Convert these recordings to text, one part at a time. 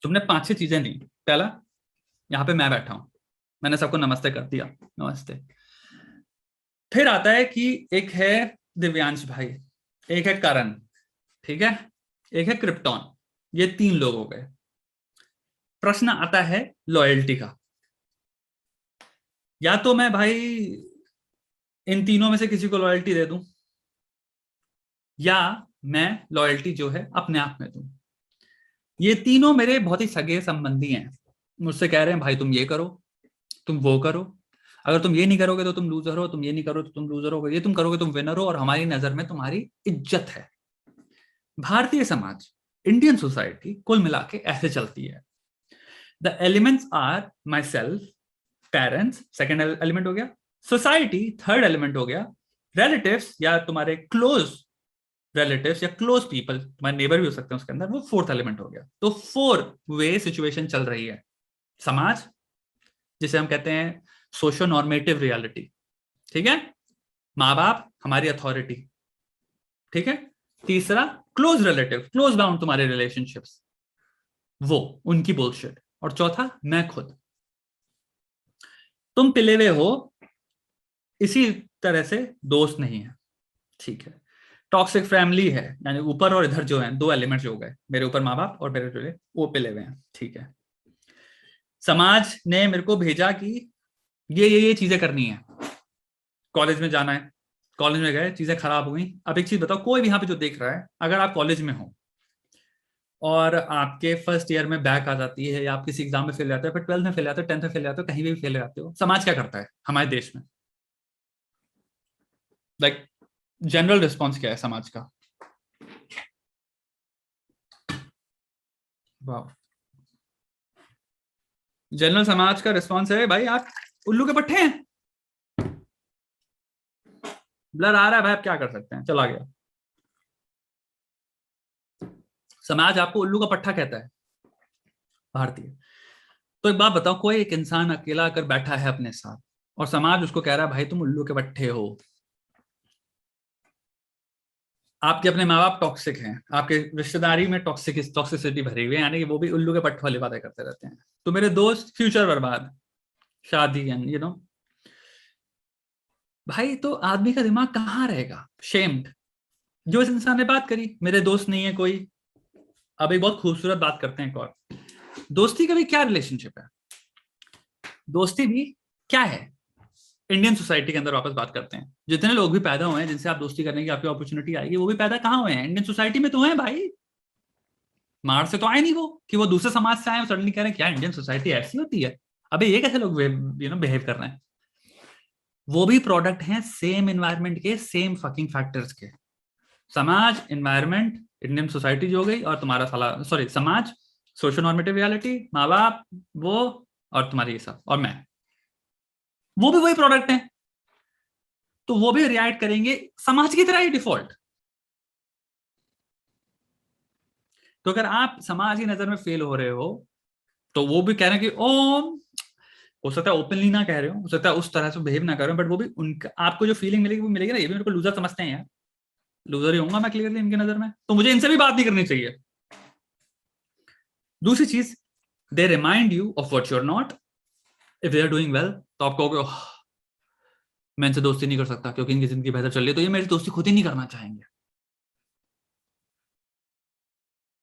तुमने 5-6 चीजें दी। पहला, यहाँ पे मैं बैठा हूं, मैंने सबको नमस्ते कर दिया, नमस्ते। फिर आता है कि एक है दिव्यांश भाई, एक है करण, ठीक है, एक है क्रिप्टॉन। ये 3 लोग हो गए। प्रश्न आता है लॉयल्टी का। या तो मैं भाई इन तीनों में से किसी को लॉयल्टी दे दूं, या मैं लॉयल्टी जो है अपने आप में दूं। ये तीनों मेरे बहुत ही सगे संबंधी हैं, मुझसे कह रहे हैं भाई तुम ये करो, तुम वो करो, अगर तुम ये नहीं करोगे तो तुम लूजर हो, तुम ये नहीं करो तो तुम लूजर हो, ये तुम करोगे तुम विनर हो, और हमारी नजर में तुम्हारी इज्जत है। भारतीय समाज, इंडियन सोसाइटी कुल मिला के ऐसे चलती है। The elements are myself, parents second element हो गया, सोसाइटी थर्ड एलिमेंट हो गया, रिलेटिव्स या तुम्हारे क्लोज रिलेटिव्स या क्लोज पीपल, तुम्हारे नेबर भी हो सकते हैं उसके अंदर, वो फोर्थ एलिमेंट हो गया। तो 4 वे सिचुएशन चल रही है। समाज, जिसे हम कहते हैं सोशो नॉर्मेटिव रियलिटी, ठीक है, माँ बाप हमारी अथॉरिटी, ठीक है। तीसरा, क्लोज रिलेटिव, क्लोज बाउंड तुम्हारे रिलेशनशिप्स, वो उनकी बुलशिट। और चौथा, मैं खुद। तुम पिले हुए हो, इसी तरह से दोस्त नहीं है, ठीक है। टॉक्सिक फैमिली है, यानी ऊपर और इधर जो है 2 एलिमेंट जो हो गए, मेरे ऊपर माँ बाप और मेरे जो वो पिले हुए हैं, ठीक है। समाज ने मेरे को भेजा कि ये चीजें करनी है, कॉलेज में जाना है, कॉलेज में गए, चीजें खराब हो गई। अब एक चीज बताओ, कोई भी यहाँ पे जो देख रहा है, अगर आप कॉलेज में हो और आपके फर्स्ट ईयर में बैक आ जाती है, या आप किसी एग्जाम में फेल जाते हो, फिर 12th में फेल जाते हो, 10th में फेल जाते हो, कहीं भी फेल जाते हो, समाज क्या करता है हमारे देश में? लाइक जनरल रिस्पॉन्स क्या है समाज का? वाह, जनरल समाज का रिस्पॉन्स है भाई आप उल्लू के पट्टे हैं। ब्लर आ रहा है भाई, आप क्या कर सकते हैं, चला गया। समाज आपको उल्लू का पट्टा कहता है, भारतीय। तो एक बात बताओ, कोई एक इंसान अकेला आकर बैठा है अपने साथ, और समाज उसको कह रहा है भाई तुम उल्लू के पट्टे हो। आपके अपने माँ बाप टॉक्सिक हैं, आपके रिश्तेदारी में टॉक्सिसिटी भरी हुई है, यानी कि वो भी उल्लू के पट्टे वाली बातें करते रहते हैं। तो मेरे दोस्त, फ्यूचर बर्बाद, शादी एंड भाई, तो आदमी का दिमाग कहाँ रहेगा? शेम्ड। जो इस इंसान ने बात करी, मेरे दोस्त नहीं है कोई। अब एक बहुत खूबसूरत बात करते हैं एक और। दोस्ती का भी क्या रिलेशनशिप है? दोस्ती भी क्या है इंडियन सोसाइटी के अंदर? वापस बात करते हैं, जितने लोग भी पैदा हुए हैं जिनसे आप दोस्ती करने की आपकी अपॉर्चुनिटी आएगी, वो भी पैदा कहाँ हुए हैं? इंडियन सोसाइटी में तो है भाई। मार से तो आए नहीं वो, कि वो दूसरे समाज से आए और सडनली कह रहे हैं क्या इंडियन सोसाइटी ऐसी होती है। अबे ये कैसे लोग बिहेव कर रहे हैं? वो भी प्रोडक्ट हैं सेम एनवायरनमेंट के, सेम फकिंग फैक्टर्स के। समाज, एनवायरनमेंट, इंडियन सोसाइटी जो हो गई, और तुम्हारा साला सॉरी समाज, सोशल नॉर्मेटिव रियलिटी, माँ बाप, वो, और तुम्हारी ये सब, और मैं, वो भी वही प्रोडक्ट है। तो वो भी रिएक्ट करेंगे समाज की तरह ही डिफॉल्ट। तो अगर आप समाज की नजर में फेल हो रहे हो, तो वो भी कह रहे हैं कि ओ, हो सकता है ओपनली ना कह रहे हो सकता है उस तरह से बिहेव ना कर रहे हो, बट वो भी उनका आपको जो फीलिंग मिलेगी वो मिलेगी ना, ये भी मेरे को लूजर समझते हैं यार। लूजर ही होऊंगा मैं क्लियरली इनकी नजर में, तो मुझे इनसे भी बात नहीं करनी चाहिए। दूसरी चीज, they remind you of what you are not. If they are doing well, तो आप कहोगे "ओह, मैं इनसे दोस्ती नहीं कर सकता क्योंकि इनकी जिंदगी बेहतर चल रही है, तो ये मेरी दोस्ती खुद ही नहीं करना चाहेंगे।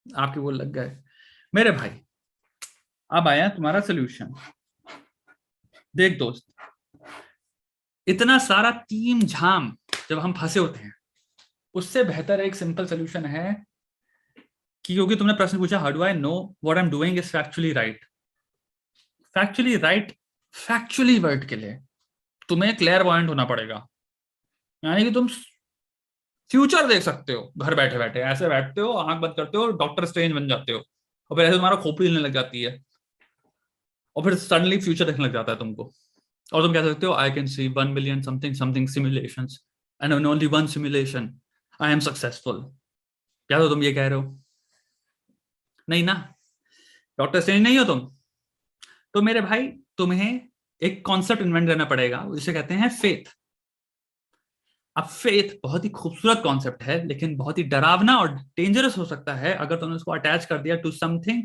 आपके वो लग गए। मेरे भाई, अब आया तुम्हारा सोल्यूशन। देख दोस्त, इतना सारा तीम झाम जब हम फंसे होते हैं, उससे बेहतर एक सिंपल सोल्यूशन है कि, क्योंकि तुमने प्रश्न पूछा how do I know what I am doing is factually right. Factually right, factually word के लिए तुम्हें क्लेयरवॉयंट होना पड़ेगा, यानी कि तुम फ्यूचर देख सकते हो घर बैठे बैठे, ऐसे बैठते हो, आंख बंद करते हो, डॉक्टर स्ट्रेंज बन जाते हो, और फिर ऐसे तुम्हारा खोपड़ी हिलने लग जाती है, और फिर सडनली फ्यूचर देखने लग जाता है तुमको, और तुम कह सकते हो I can see 1 million something something simulations and in only one simulation I am successful. क्या तो तुम ये कह रहे हो? नहीं ना, डॉक्टर स्ट्रेंज नहीं हो तुम। तो मेरे भाई, तुम्हें एक कॉन्सेप्ट इन्वेंट करना पड़ेगा, जिसे कहते हैं फेथ। अब फेथ बहुत ही खूबसूरत कॉन्सेप्ट है, लेकिन बहुत ही डरावना और डेंजरस हो सकता है अगर तुमने उसको अटैच कर दिया टू समथिंग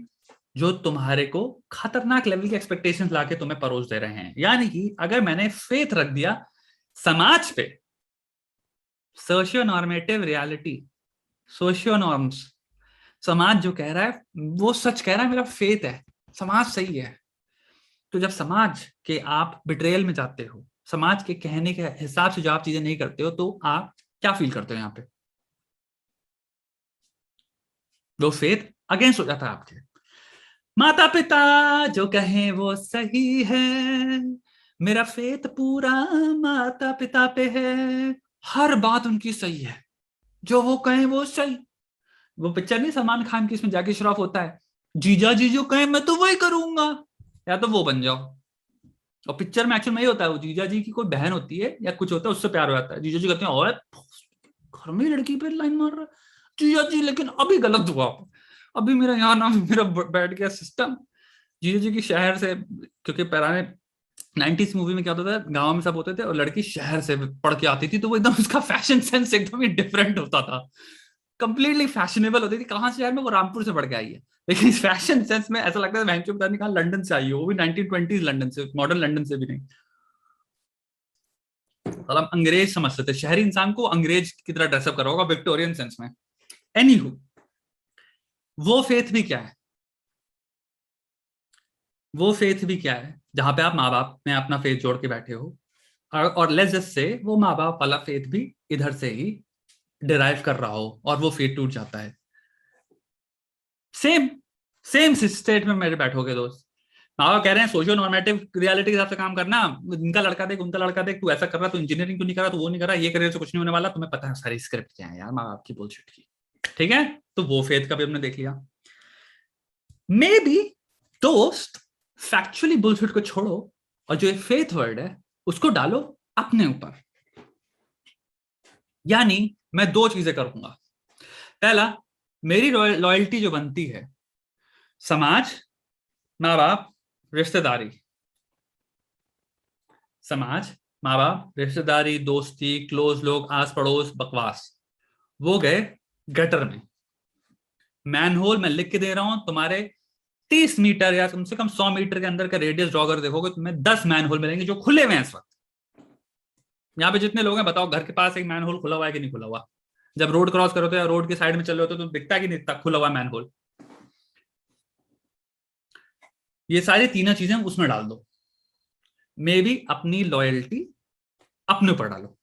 जो तुम्हारे को खतरनाक लेवल की एक्सपेक्टेशंस लाके तुम्हें परोस दे रहे हैं। यानी कि अगर मैंने फेथ रख दिया समाज पे, socio normative reality, socio norms, समाज जो कह रहा है वो सच कह रहा है, मेरा फेथ है, समाज सही है। तो जब समाज के आप बिट्रेयल में जाते हो, समाज के कहने के हिसाब से जब आप चीजें नहीं करते हो, तो आप क्या फील करते हो? यहाँ पे वो फेथ अगेंस्ट हो जाता है आपके। माता पिता जो कहें वो सही है, मेरा फेथ पूरा माता पिता पे है, हर बात उनकी सही है, जो वो कहें वो सही। वो पिक्चर नहीं सलमान खान की, इसमें जैकी श्रॉफ होता है, जीजा जी जो कहें मैं तो वही करूंगा, या तो वो बन जाओ। और पिक्चर में एक्चुअल में ये होता है, वो जीजा जी की कोई बहन होती है या कुछ होता है, उससे प्यार हो जाता है। जीजा जी कहते हैं और घर में लड़की पे लाइन मार रहा है, जीजा जी लेकिन अभी गलत हुआ, अभी मेरा यहाँ ना मेरा बैठ गया सिस्टम। जीजा जी की शहर से, क्योंकि पुराने 90s मूवी में क्या होता था, गांव में सब होते थे और लड़की शहर से पढ़ के आती थी, तो वो एकदम उसका फैशन सेंस एकदम ही डिफरेंट होता था, कंप्लीटली फैशनेबल होती थी। कहाँ से शहर में, वो रामपुर से पढ़ के आई है, लेकिन इस फैशन सेंस में ऐसा लगता है बहन चो पता नहीं कहाँ लंदन से आई हो, वो भी 1920s लंदन से, मॉडर्न लंदन से भी नहीं। मतलब अंग्रेज समझते थे, शहरी इंसान को अंग्रेज की तरह ड्रेसअप करा होगा विक्टोरियन सेंस में। एनीहू, वो फेथ भी क्या है, वो फेथ भी क्या है जहां पे आप माँ बाप में अपना फेथ जोड़ के बैठे हो, और लेट्स जस्ट से वो माँ बाप वाला फेथ भी इधर से ही डिराइव कर रहा हो और वो फेथ टूट जाता है। सेम सेम स्टेट में मेरे बैठोगे दोस्त, माँ बाप कह रहे हैं सोशियो नॉर्मेटिव रियलिटी के हिसाब से काम करना, इनका लड़का देख उनका लड़का देख, तू ऐसा कर रहा, तू इंजीनियरिंग क्यों नहीं कर रहा, तू वो नहीं कर रहा, ये करियर से कुछ नहीं होने वाला, तुम्हें पता है सारी स्क्रिप्ट क्या है यार माँ बाप की बुलशिट की। ठीक है, तो वो फेथ का भी हमने देख लिया। मे बी दोस्त, फैक्चुअली बुलशिट को छोड़ो और जो फेथ वर्ड है उसको डालो अपने ऊपर। यानी मैं दो चीजें करूंगा। पहला, मेरी लॉयल्टी जो बनती है समाज, माँ बाप, रिश्तेदारी, समाज, माँ बाप, रिश्तेदारी, दोस्ती, क्लोज लोग, आस पड़ोस, बकवास, वो गए गटर में। मैनहोल मैं लिख के दे रहा हूं तुम्हारे 30 मीटर या कम से कम 100 मीटर के अंदर का रेडियस ड्रॉ कर देखोगे, तुम्हें 10 मैनहोल मिलेंगे जो खुले हुए हैं इस वक्त। यहाँ पे जितने लोग हैं बताओ, घर के पास एक मैनहोल खुला हुआ है कि नहीं खुला हुआ? जब रोड क्रॉस करो तो या रोड के साइड में चल रहे हो तो दिखता है कि नहीं दिखता खुला हुआ मैनहोल? ये सारी तीनों चीजें उसमें डाल दो। मे भी अपनी लॉयल्टी अपने ऊपर डालो।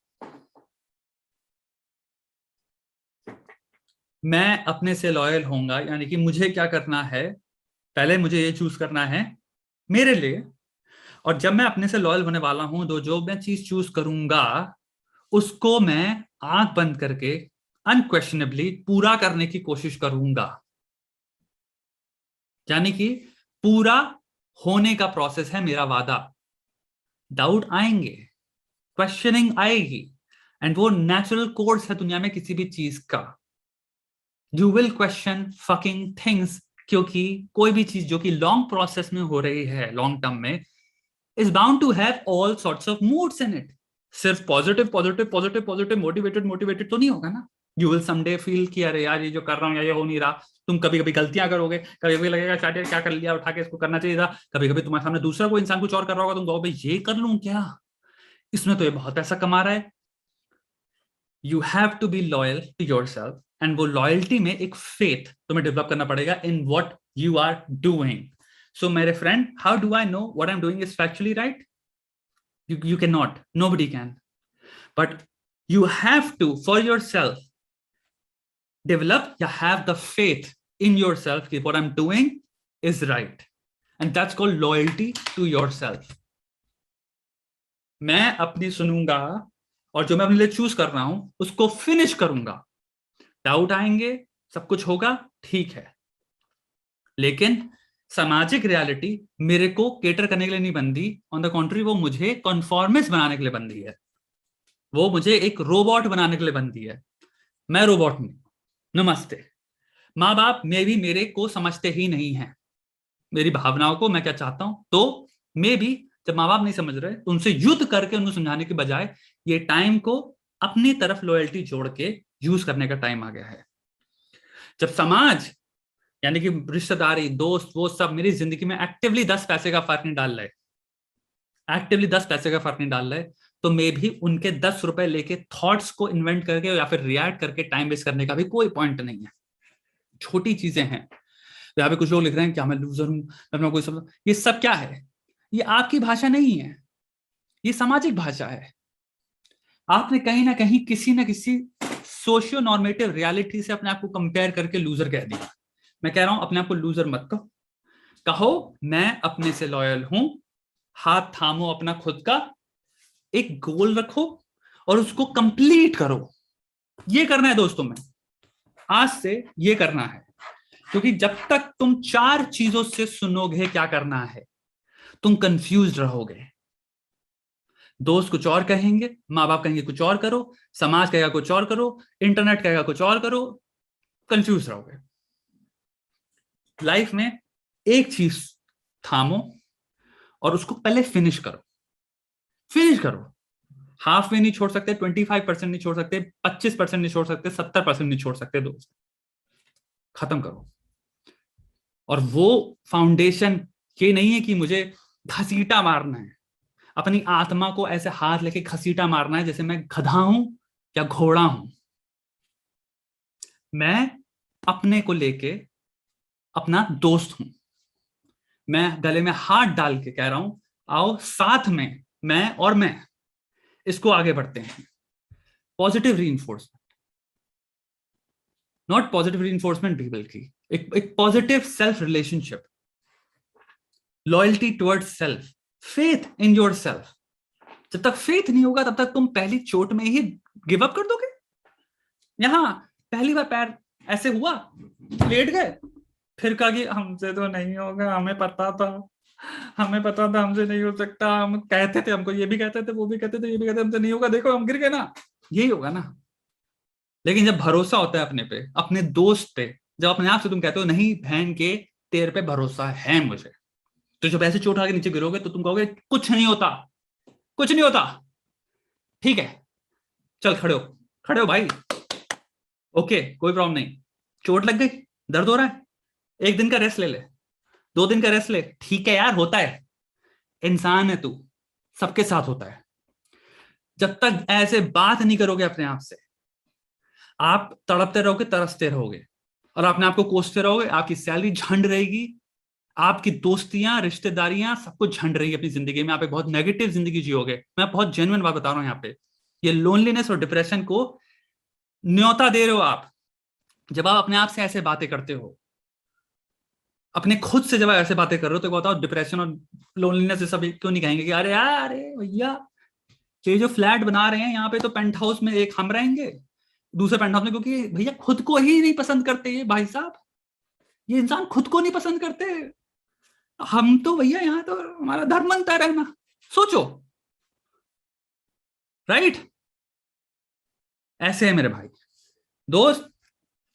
मैं अपने से लॉयल होऊंगा, यानी कि मुझे क्या करना है, पहले मुझे ये चूज करना है मेरे लिए, और जब मैं अपने से लॉयल होने वाला हूं तो जो मैं चीज चूज करूंगा उसको मैं आंख बंद करके अनक्वेश्चनेबली पूरा करने की कोशिश करूंगा। यानी कि पूरा होने का प्रोसेस है मेरा वादा। डाउट आएंगे, क्वेश्चनिंग आएगी, एंड वो नेचुरल कोर्स है दुनिया में किसी भी चीज का। You will question fucking things, क्योंकि कोई भी चीज जो कि लॉन्ग प्रोसेस में हो रही है, लॉन्ग टर्म में, is bound to have all sorts of moods in it. सिर्फ positive positive positive positive motivated motivated तो नहीं होगा ना। यू विल समडे फील कि अरे यार ये जो कर रहा हूँ या ये हो नहीं रहा। तुम कभी कभी गलतियां करोगे, कभी कभी लगेगा शायद क्या कर लिया, उठा के इसको करना चाहिए था। कभी कभी तुम्हारे सामने दूसरा कोई इंसान कुछ और कर रहा होगा, तुम कहो भाई ये कर लूं क्या, इसमें तो ये बहुत पैसा कमा रहा है। You have to be loyal to yourself, and वो लॉयल्टी में एक फेथ तुम्हें डेवलप करना पड़ेगा in what you are doing. So मेरे friend, how do I know what I am doing is factually right? You cannot, nobody can, but you have to for yourself develop, you have the faith in yourself that what I'm doing is right, and that's called loyalty to yourself. मैं अपनी सुनूंगा और जो मैं अपने लिए choose कर रहा हूं उसको फिनिश करूंगा। डाउट आएंगे, सब कुछ होगा, ठीक है, लेकिन सामाजिक रियलिटी मेरे को केटर करने के लिए नहीं बंधी, ऑन द कॉन्ट्री वो मुझे कॉन्फॉर्मिस्ट बनाने के लिए बंधी है, वो मुझे एक रोबोट बनाने के लिए बनती है। मैं रोबोट नहीं। नमस्ते। माँ बाप मे भी मेरे को समझते ही नहीं है, मेरी भावनाओं को, मैं क्या चाहता हूं, तो मे भी जब माँ बाप नहीं समझ रहे तो उनसे युद्ध करके उनको समझाने के बजाय ये टाइम को अपनी तरफ लॉयल्टी जोड़ के यूज करने का टाइम आ गया है। जब समाज यानी कि रिश्तेदारी, दोस्त, वो सब मेरी जिंदगी में एक्टिवली 10 पैसे का फर्क नहीं डाल रहे, एक्टिवली 10 पैसे का फर्क नहीं डाल रहे, तो मे भी उनके 10 रुपए लेके थॉट्स को इन्वेंट करके या फिर रिएक्ट करके टाइम वेस्ट करने का भी कोई पॉइंट नहीं है। छोटी चीजें हैं। यहाँ पे कुछ लोग लिख रहे हैं क्या मैं लूजर हूं, मैं अपना कोई सब, ये सब क्या है? ये आपकी भाषा नहीं है, ये सामाजिक भाषा है। आपने कहीं ना कहीं किसी ना किसी सोशियो नॉर्मेटिव रियलिटी से अपने आप को कंपेयर करके लूजर कह दिया। मैं कह रहा हूं अपने आप को लूजर मत कहो, कहो मैं अपने से लॉयल हूं, हाथ थामो अपना खुद का, एक गोल रखो और उसको कंप्लीट करो। ये करना है दोस्तों में, आज से ये करना है। क्योंकि जब तक तुम 4 चीजों से सुनोगे क्या करना है, तुम कंफ्यूज रहोगे। दोस्त कुछ और कहेंगे, माँ बाप कहेंगे कुछ और करो, समाज कहेगा कुछ और करो, इंटरनेट कहेगा कुछ और करो, कंफ्यूज रहोगे। लाइफ में एक चीज थामो और उसको पहले फिनिश करो, फिनिश करो। हाफ में नहीं छोड़ सकते, 25% नहीं छोड़ सकते, 25% नहीं छोड़ सकते, 70% नहीं छोड़ सकते। दोस्त खत्म करो। और वो फाउंडेशन ये नहीं है कि मुझे घसीटा मारना है, अपनी आत्मा को ऐसे हाथ लेके घसीटा मारना है जैसे मैं गधा हूं या घोड़ा हूं। मैं अपने को लेके अपना दोस्त हूं, मैं गले में हाथ डाल के कह रहा हूं आओ साथ में मैं और मैं इसको आगे बढ़ते हैं। Positive reinforcement, not positive reinforcement भी, बल्कि एक positive self relationship, loyalty towards self, faith in your self. जब तक फेथ नहीं होगा तब तक तुम पहली चोट में ही गिव अप कर दोगे। यहां पहली बार पैर ऐसे हुआ, लेट गए, फिर कहा कि हमसे तो नहीं होगा, हमें पता था, हमें पता था हमसे नहीं हो सकता, हम कहते थे, हमको ये भी कहते थे, वो भी कहते थे, ये भी कहते थे, हमसे नहीं होगा, देखो हम गिर गए ना। यही होगा ना। लेकिन जब भरोसा होता है अपने पे, अपने दोस्त पे, जब अपने आप से तुम कहते हो नहीं बहन के तेरे पे भरोसा है मुझे, तो जब ऐसे चोट आके नीचे गिरोगे तो तुम कहोगे कुछ नहीं होता, कुछ नहीं होता, ठीक है चल खड़े हो, खड़े हो भाई, ओके कोई प्रॉब्लम नहीं। चोट लग गई, दर्द हो रहा है, 1 दिन का रेस्ट ले ले, 2 दिन का रेस्ट ले, ठीक है यार होता है, इंसान है तू, सबके साथ होता है। जब तक ऐसे बात नहीं करोगे अपने आप से, आप तड़पते रहोगे, तरसते रहोगे और अपने आप को कोसते रहोगे, आपकी सैलरी झंड रहेगी, आपकी दोस्तियां, रिश्तेदारियां, सब कुछ झंड रही है अपनी जिंदगी में, आप एक बहुत नेगेटिव जिंदगी जियोगे। मैं बहुत जेन्युइन बात बता रहा हूं यहाँ पे। ये लोनलीनेस और डिप्रेशन को न्योता दे रहे हो आप जब आप अपने आप से ऐसे बातें करते हो, अपने खुद से जब आप ऐसे बातें कर रहे हो। तो बताओ डिप्रेशन और लोनलीनेस से सब क्यों नहीं कहेंगे कि अरे यार अरे भैया ये जो फ्लैट बना रहे हैं यहाँ पे तो पेंट हाउस में एक हम रहेंगे, दूसरे पेंट हाउस में, क्योंकि भैया खुद को ही नहीं पसंद करते ये भाई साहब, ये इंसान खुद को नहीं पसंद करते। हम तो भैया यहाँ तो हमारा धर्म बनता है रहना। सोचो, राइट? ऐसे है मेरे भाई। दोस्त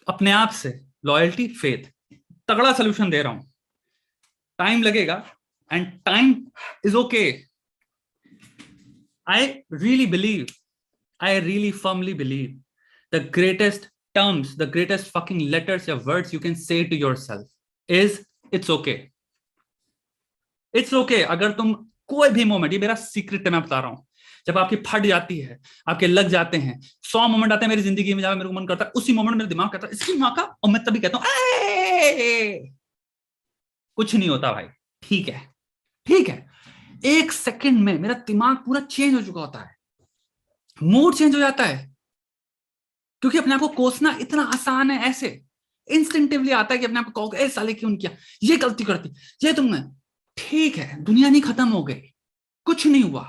अपने आप से लॉयल्टी, फेथ, तगड़ा सोल्यूशन दे रहा हूं। टाइम लगेगा and time is okay. I really believe, I really firmly believe the greatest terms, the greatest fucking letters or words you can say to yourself is it's okay. It's okay. अगर तुम कोई भी moment, ये मेरा secret है, मैं बता रहा हूं, जब आपकी फट जाती है, आपके लग जाते हैं, 100 मोमेंट आते हैं मेरी जिंदगी में जब मेरे को मन करता है, उसी मोमेंट मेरा दिमाग कहता है इसकी माँ का, और मैं तभी कहता हूं कुछ नहीं होता भाई, ठीक है, ठीक है। 1 सेकंड में मेरा दिमाग पूरा चेंज हो चुका होता है, मूड चेंज हो जाता है, क्योंकि अपने आप को कोसना इतना आसान है। ऐसे इंस्टिंक्टिवली आता है कि अपने आप को कहोगे ए साले क्यों किया, ये गलती करती, ये तुमने, ठीक है दुनिया नहीं खत्म हो गई, कुछ नहीं हुआ,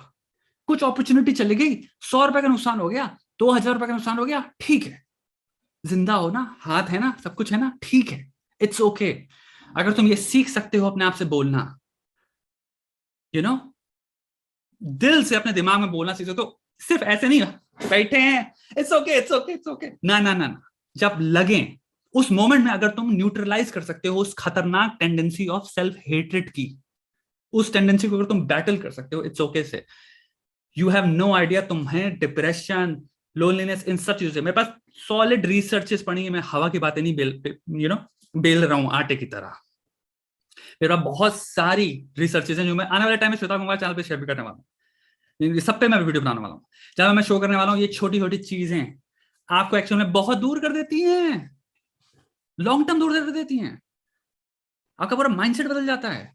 कुछ अपॉर्चुनिटी चली गई, 100 रुपए का नुकसान हो गया, 2000 रुपए का नुकसान हो गया, ठीक है, जिंदा हो ना, हाथ है ना, सब कुछ है ना, ठीक है, इट्स ओके। अगर तुम ये सीख सकते हो अपने आप से बोलना, यू नो, दिल से अपने दिमाग में बोलना सीखो, तो सिर्फ ऐसे नहीं बैठे हैं it's okay it's okay it's okay, ना ना ना ना, जब लगे उस मोमेंट में अगर तुम न्यूट्रलाइज कर सकते हो उस खतरनाक टेंडेंसी ऑफ सेल्फ हेट्रेड की, उस टेंडेंसी को अगर तुम बैटल कर सकते हो इट्स ओके से, यू हैव नो आइडिया तुम्हें डिप्रेशन, लोनलीनेस, इन सब चीजों से, मेरे पास सॉलिड रिसर्चेस पढ़ी है, मैं हवा की बातें नहीं, यू नो, बेल रहा हूं आटे की तरह। मेरे पास बहुत सारी रिसर्चेज हैं जो मैं आने वाले टाइम में श्वेता कुमार चैनल पे शेयर भी करने वाला हूँ, सब पे मैं वीडियो बनाने वाला हूँ, जहां मैं शो करने वाला हूँ ये छोटी छोटी चीजें आपको एक्चुअल में बहुत दूर कर देती हैं, लॉन्ग टर्म दूर कर देती हैं, आपका पूरा माइंडसेट बदल जाता है।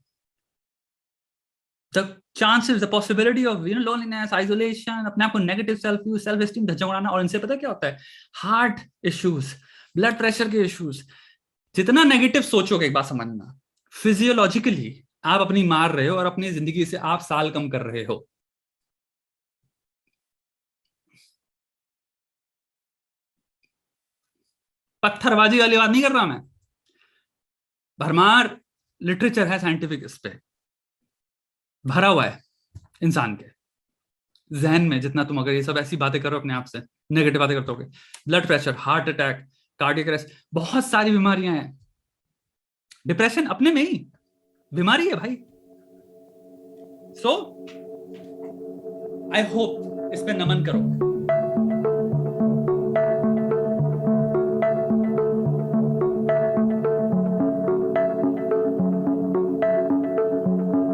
The chances, the possibility of loneliness, isolation, अपने आप को negative self view, self esteem धज्जा उड़ाना, और इनसे पता क्या होता है, हार्ट इश्यूज, ब्लड प्रेशर के इश्यूज। जितना नेगेटिव सोचोगे, एक बात समझना, फिजियोलॉजिकली आप अपनी मार रहे हो और अपनी जिंदगी से आप साल कम कर रहे हो। पत्थरबाजी वाली बात नहीं कर रहा मैं, भरमार लिटरेचर है साइंटिफिक इस पे, भरा हुआ है इंसान के जहन में। जितना तुम अगर ये सब ऐसी बातें करो अपने आप से, नेगेटिव बातें करते हो, blood pressure, heart attack, cardiac arrest, बहुत सारी बीमारियां हैं। डिप्रेशन अपने में ही बीमारी है भाई। सो आई होप इस पे नमन करो।